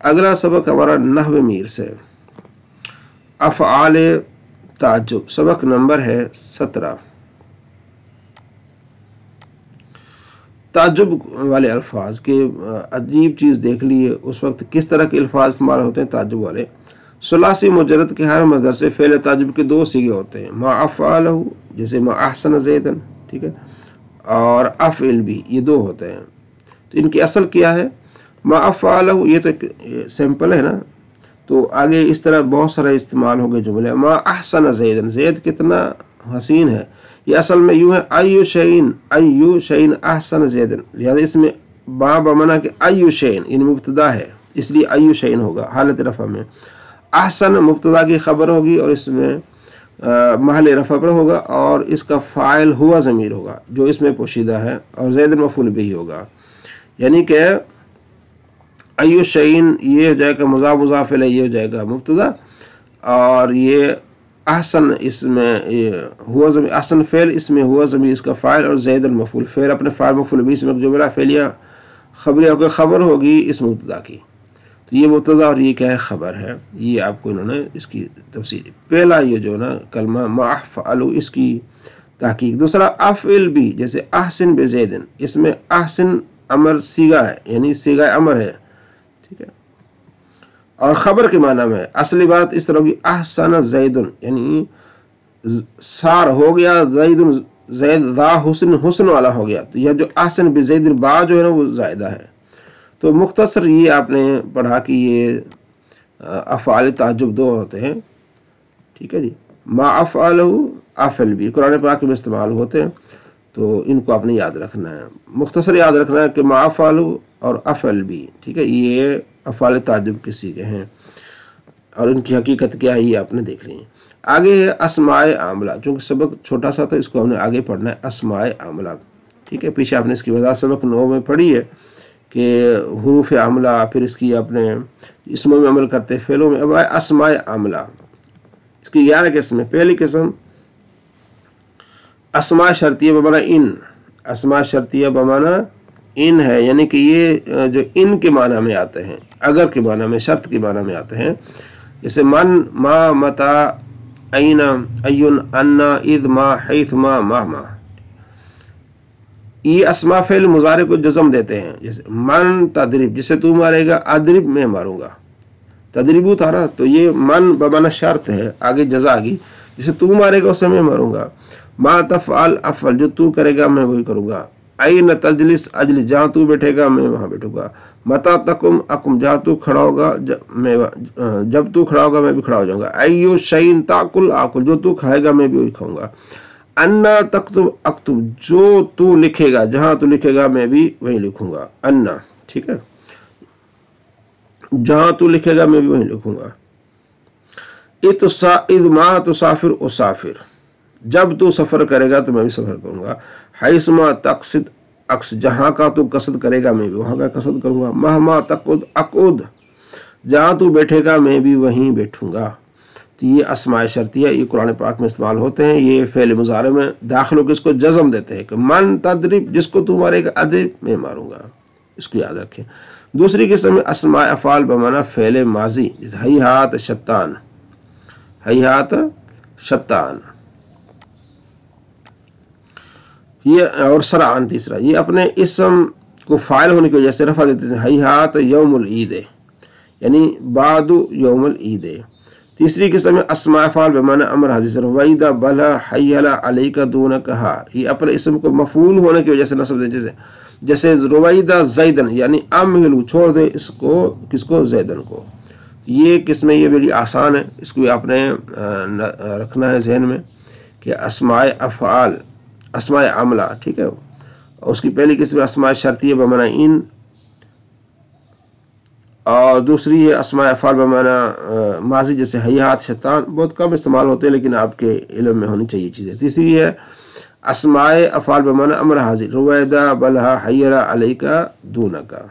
अगला सबक हमारा नहव मीर से अफ़आल ताज्जुब, सबक नंबर है 17। ताज्जुब वाले अल्फाज के अजीब चीज़ देख लिए उस वक्त किस तरह के अल्फाज इस्तेमाल होते हैं ताज्जुब वाले। सुलासी मुजर्रद के हर मज़दर से फ़ेल ताज्जुब के दो सीगे होते हैं, मा अफ़अलहु जैसे मा अहसन ज़ैदन, ठीक है, और अफ़इल भी, ये दो होते हैं। तो इनकी असल क्या है? मा अफ़अलहु ये तो सिंपल है ना, तो आगे इस तरह बहुत सारे इस्तेमाल हो गए जुमले। मा अहसन ज़ैदन, ज़ैद कितना हसीन है, ये असल में यूँ है अय्यु शैइन अहसन ज़ैदन, लिहाजा इसमें बा बमना के अय्यु शैइन इन मुब्तदा है इसलिए अय्यु शैइन होगा हालत रफ़ा में। अहसन मुब्तदा की खबर होगी और इसमें महल रफ़ा पर होगा और इसका फ़ाइल हुआ ज़मीर होगा जो इसमें पोशीदा है और ज़ैदन मफ़ूल बिही होगा। यानी कि अय्यु शैइन ये हो जाएगा मुज़ाफ़ इलैहि, ये हो जाएगा मुब्तदा, और ये अहसन इसमें हुआ ज़मीर, अहसन फ़ेल इसमें हुआ ज़मीर इसका फ़ाइल और ज़ैदन मफ़ूल, फ़ेल अपने फ़ाइल मफ़ूल बिही इसमें जुमला फ़ेलिया खबरिया होकर खबर होगी इस मुब्तदा की। तो ये मुब्तदा और ये क्या है? खबर है। ये आपको इन्होंने इसकी तफसील, पहला ये जो ना कलमा मा अफ़अलु इसकी तहकीक। दूसरा अफ़इल भी, जैसे अहसिन बिज़ैदिन, इसमें अहसिन अमर सीगा है यानी सीगा अमर है, ठीक है, और खबर के माना में असली बात इस तरह की अहसन ज़ैदुन यानी सार हो गया, ज़ैदुन ज़ैद ज़ा हुस्न हुस्न वाला हो गया। तो यह जो अहसन बिज़ैदिन बा जो है ना वो ज़ायदा है। तो मुख्तसर ये आपने पढ़ा कि ये अफ़आल ताज्जुब दो होते हैं, ठीक है जी। मा अफ़अलहु अफ़इल भी कुरान पाक में इस्तेमाल होते हैं, तो इनको आपने याद रखना है। मुख्तसर याद रखना है कि मा अफ़अलहु और अफ़इल भी, ठीक है, ये अफ़आल ताज्जुब के सीगे हैं और इनकी हकीकत क्या है ये आपने देख ली है। आगे है अस्माए आमला, चूँकि सबक छोटा सा था इसको हमने आगे पढ़ना है। अस्माए आमला, ठीक है, पीछे आपने इसकी वजह सबक 9 में पढ़ी है कि हुरूफ आमला, फिर इसकी अपने इसमों में अमल करते फ़ेलों में। अब आए अस्माए आमला, इसकी 11 किस्में। पहली किस्म अस्मा शर्तिया बमाना इन, अस्मा शर्तिया बमाना इन है, यानी कि ये जो इन के माना में आते हैं, अगर के माना में, शर्त के माना में आते हैं। जैसे मन, मा, मता, ऐना, अयुन, अन्ना, इद, मा, हैथ, मा, ये अस्मा फ़ेल मुज़ारे को जज़म देते हैं। जैसे मन तदरिब, जिसे तू मारेगा, अदरिब मैं मारूंगा, तदरिबू था ना, तो ये मन बमाना शर्त है, आगे जज़ा आगी, जिसे तू मारेगा उसे मैं मारूंगा। मा तफ़अल अफ़अल, जो तू करेगा मैं वही करूंगा। ऐन तजलिस अजलिस, जहाँ तू बैठेगा मैं वहाँ बैठूंगा। मता तकुम अकुम, जहाँ तू खड़ा होगा जब तू खड़ा होगा मैं भी खड़ा हो जाऊंगा। अय्यु शैइन ताकुल आकुल, जो तू खाएगा मैं भी वही खाऊंगा। अन्ना तक्तुब अक्तुब, जो तू लिखेगा, जहां तू लिखेगा मैं भी वहीं लिखूंगा। अन्ना, ठीक है, जहां तू लिखेगा मैं भी वहीं लिखूंगा। इद मा तुसाफिर उसाफिर, जब तू सफर करेगा तो मैं भी सफर करूंगा। हैसमा तक़सिद अक्स, जहां का तू कसद करेगा मैं भी वहां का कसद करूंगा। महमा तक़ुद अक़ुद, जहां तू बैठेगा मैं भी वहीं बैठूंगा। तो ये अस्माए शर्तिया ये कुरान पाक में इस्तेमाल होते हैं। ये फ़ेल मुज़ारे में दाखिल होकर इसको जज़म देते हैं कि मन तदरिब, जिसको तू मारेगा, अदरिब मैं मारूंगा, इसको याद रखें। दूसरी किस्म में अस्माए अफ़ाल बमाना फ़ेल माजी, जैसे हैहात शत्तान, हैहात शत्तान, ये, और सरान तीसरा, ये अपने इसम को फ़ाइल होने की वजह से रफ़ा देते हैं। हैहात यौमुल ईद यानी बादु यौमुल ईद। तीसरी किस्म में अस्मा अफ़ाल बमाना अमर हाजिर, रवैदा बला हय्यला अलैका दून कहा, ये अपने इसम को मफूल होने की वजह से नस्ब दे, जैसे रवैदा ज़ैदन यानी अमहिलु, छोड़ दे इसको, किसको? ज़ैदन को। ये किस्में ये बड़ी आसान है, इसको आपने रखना है जहन में कि अस्माए अफ़आल, अस्माए आमला, ठीक है, और उसकी पहली किस्म अस्माए शर्तिया बमाना इन, और दूसरी है अस्माए अफ़आल बमाना माजी, जैसे हैहात शैतान, बहुत कम इस्तेमाल होते हैं लेकिन आपके इल्म में होनी चाहिए चीज़ें। तीसरी है अस्माए अफ़आल बमाना अमर हाजिर, रुवैदा बलहा हय्यला अलैका दूनका।